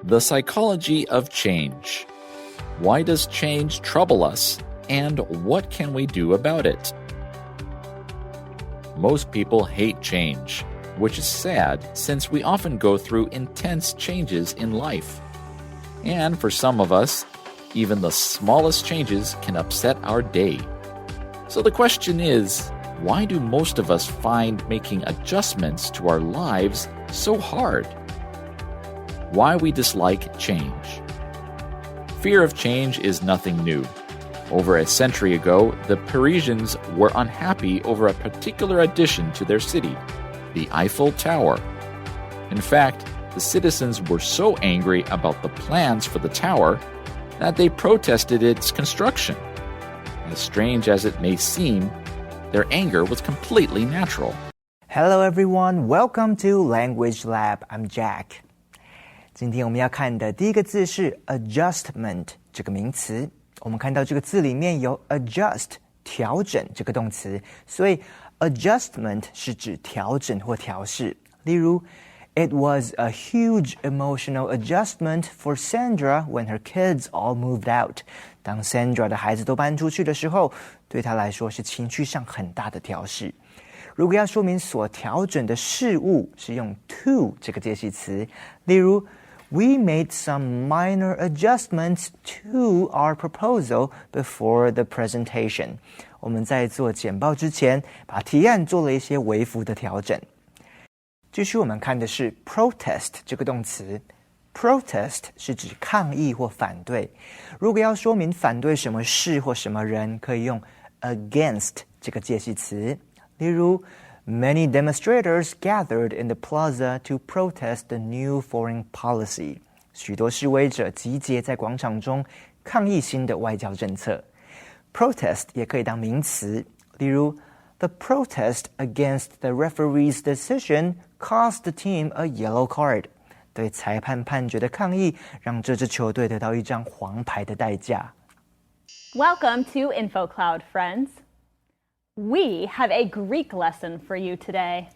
The psychology of change. Why does change trouble us, and what can we do about it? Most people hate change, which is sad since we often go through intense changes in life. And for some of us, even the smallest changes can upset our day. So the question is, why do most of us find making adjustments to our lives so hard? Why we dislike change. Fear of change is nothing new. Over a century ago, the Parisians were unhappy over a particular addition to their city, the Eiffel Tower. In fact, the citizens were so angry about the plans for the tower that they protested its construction. As strange as it may seem, their anger was completely natural. Hello everyone, welcome to Language Lab. I'm Jack. 今天我们要看的第一个字是 adjustment 这个名词。我们看到这个字里面有 adjust 调整这个动词，所以 adjustment 是指调整或调试。例如 It was a huge emotional adjustment for Sandra when her kids all moved out. 当 Sandra 的孩子都搬出去的时候，对她来说是情绪上很大的调试。如果要说明所调整的事物，是用 to 这个介系词。例如We made some minor adjustments to our proposal before the presentation. 我们在做简报之前，把提案做了一些微幅的调整。继续我们看的是 protest 这个动词。protest 是指抗议或反对。如果要说明反对什么事或什么人，可以用 against 这个介系词。例如Many demonstrators gathered in the plaza to protest the new foreign policy. 许多示威者集结在广场中抗议新的外交政策。Protest 也可以当名词，例如 The protest against the referee's decision cost the team a yellow card. 对裁判判决的抗议让这支球队得到一张黄牌的代价。Welcome to InfoCloud, friends.We have a Greek lesson for you today.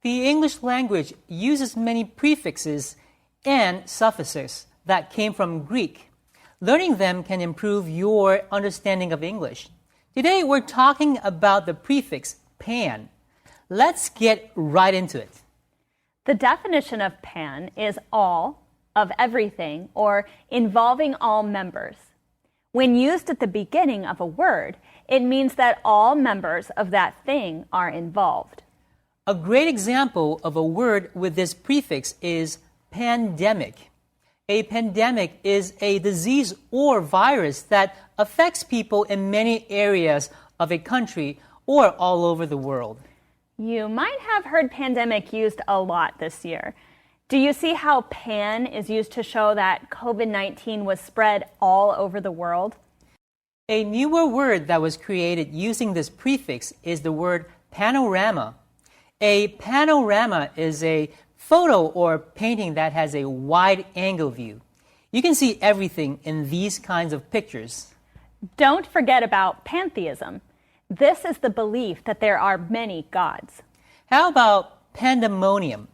The English language uses many prefixes and suffixes that came from Greek. Learning them can improve your understanding of English. Today we're talking about the prefix pan. Let's get right into it. The definition of pan is all, of everything, or involving all members. When used at the beginning of a word, it means that all members of that thing are involved. A great example of a word with this prefix is pandemic. A pandemic is a disease or virus that affects people in many areas of a country or all over the world. You might have heard pandemic used a lot this year. Do you see how pan is used to show that COVID-19 was spread all over the world? A newer word that was created using this prefix is the word panorama. A panorama is a photo or painting that has a wide-angle view. You can see everything in these kinds of pictures. Don't forget about pantheism. This is the belief that there are many gods. How about pandemonium?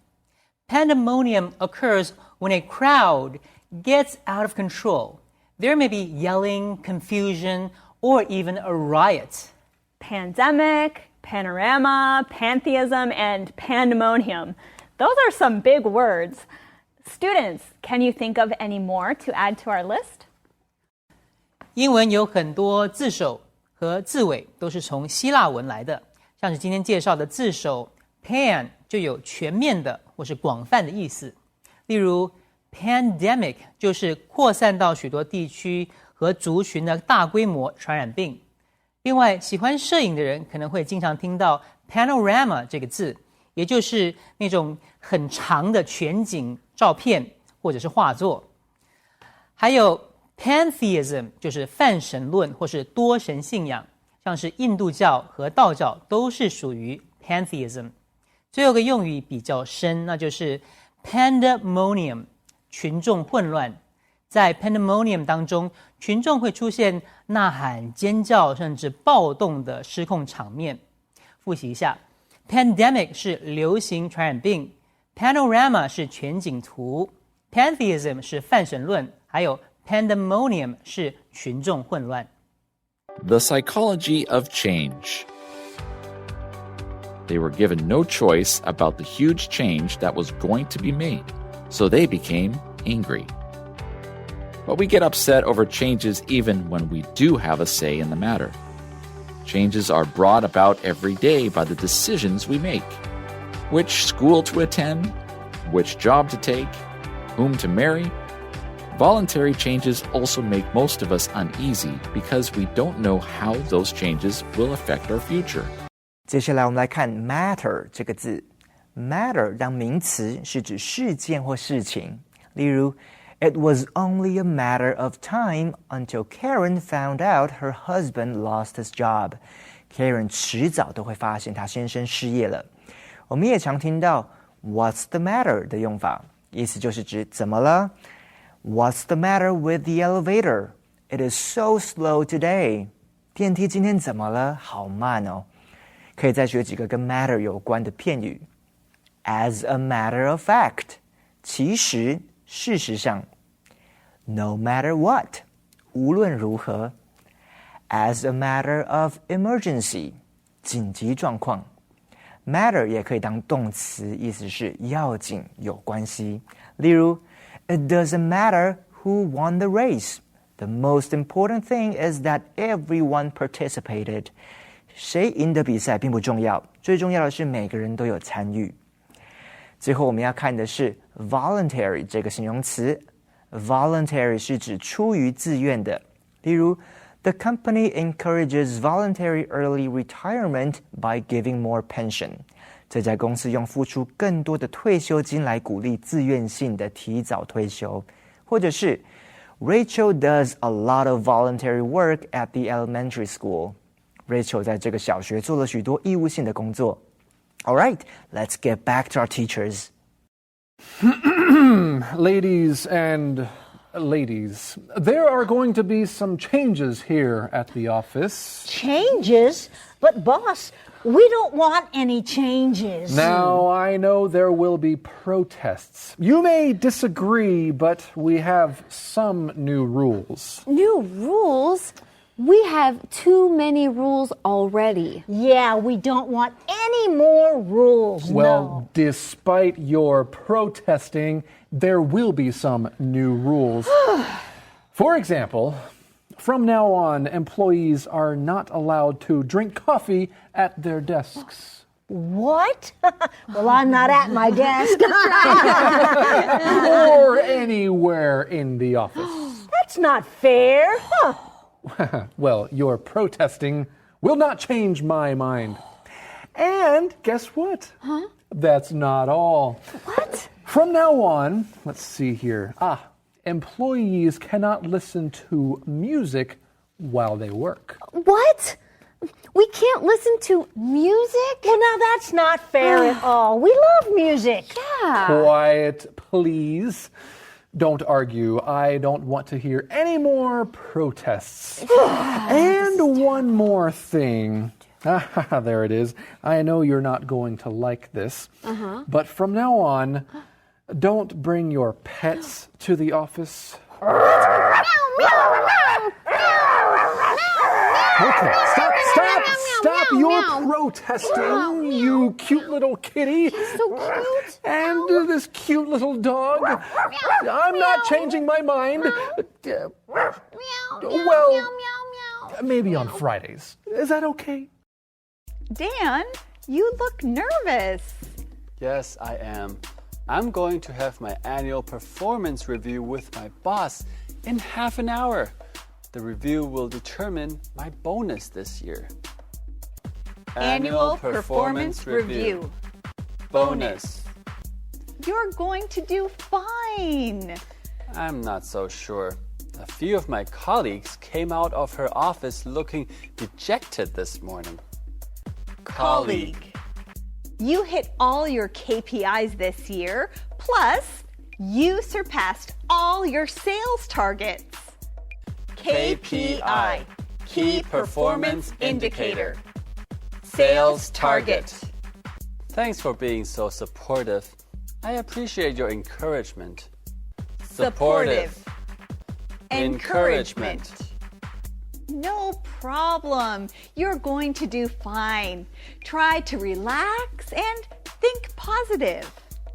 Pandemonium occurs when a crowd gets out of control. There may be yelling, confusion, or even a riot. Pandemic, panorama, pantheism, and pandemonium. Those are some big words. Students, can you think of any more to add to our list? 英文有很多字首和字尾都是从希腊文来的，像是今天介绍的字首 pan 就有全面的或是广泛的意思。例如Pandemic 就是扩散到许多地区和族群的大规模传染病。另外，喜欢摄影的人可能会经常听到 panorama 这个字，也就是那种很长的全景照片或者是画作。还有 pantheism 就是泛神论或是多神信仰，像是印度教和道教都是属于 pantheism。最后一个用语比较深，那就是 pandemonium。群众混乱，在 pandemonium 当中，群众会出现呐喊、尖叫，甚至暴动的失控场面。复习一下 ，pandemic 是流行传染病 ，panorama 是全景图 pantheism 是泛神论，还有 pandemonium 是群众混乱。The psychology of change. They were given no choice about the huge change that was going to be made, so they became angry. But we get upset over changes even when we do have a say in the matter. Changes are brought about every day by the decisions we make. Which school to attend, which job to take, whom to marry. Voluntary changes also make most of us uneasy because we don't know how those changes will affect our future. 接下来我们来看 matter 这个字。matter 当名词是指事件或事情，例如It was only a matter of time until Karen found out her husband lost his job. Karen 迟早都会发现她先生失业了。我们也常听到 What's the matter 的用法，意思就是指怎么了。What's the matter with the elevator? It is so slow today. 电梯今天怎么了？好慢哦。可以再学几个跟 matter 有关的片语。As a matter of fact, 其实事实上 No matter what, 无论如何 As a matter of emergency, 紧急状况 Matter 也可以当动词，意思是要紧有关系。例如 It doesn't matter who won the race. The most important thing is that everyone participated. 谁赢得比赛并不重要，最重要的是每个人都有参与。最后我们要看的是 voluntary 这个形容词。Voluntary 是指出于自愿的，例如 The company encourages voluntary early retirement by giving more pension. 这家公司用付出更多的退休金来鼓励自愿性的提早退休。或者是 Rachel does a lot of voluntary work at the elementary school. Rachel 在这个小学做了许多义务性的工作。All right, let's get back to our teachers. Ladies and ladies, there are going to be some changes here at the office. Changes? But boss, we don't want any changes. Now, I know there will be protests. You may disagree, but we have some new rules. New rules? We have too many rules already. Yeah, we don't want any more rules. Well, despite your protesting, there will be some new rules. For example, from now on, employees are not allowed to drink coffee at their desks. What? Well, I'm not at my desk. Or anywhere in the office. That's not fair. Huh. Well, your protesting will not change my mind. And guess what? Huh? That's not all. What? From now on, let's see here. Employees cannot listen to music while they work. What? We can't listen to music? Well, now that's not fair at all. We love music. Yeah. Quiet, please. Don't argue. I don't want to hear any more protests. And one more thing. There it is. I know you're not going to like this. But from now on, don't bring your pets to the office. Okay, stop your protesting, you cute little kitty. He's so cute. And this cute little dog. I'm not changing my mind. Well, maybe on Fridays. Is that okay? Dan, you look nervous. Yes, I am. I'm going to have my annual performance review with my boss in half an hour. The review will determine my bonus this year. Annual performance review. Bonus. You're going to do fine. I'm not so sure. A few of my colleagues came out of her office looking dejected this morning. Colleague. You hit all your KPIs this year, plus you surpassed all your sales targets. KPI, Key Performance Indicator. Sales target. Thanks for being so supportive. I appreciate your encouragement. Supportive. Encouragement. No problem. You're going to do fine. Try to relax and think positive.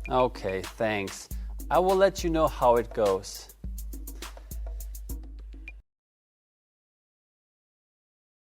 Okay, thanks. I will let you know how it goes.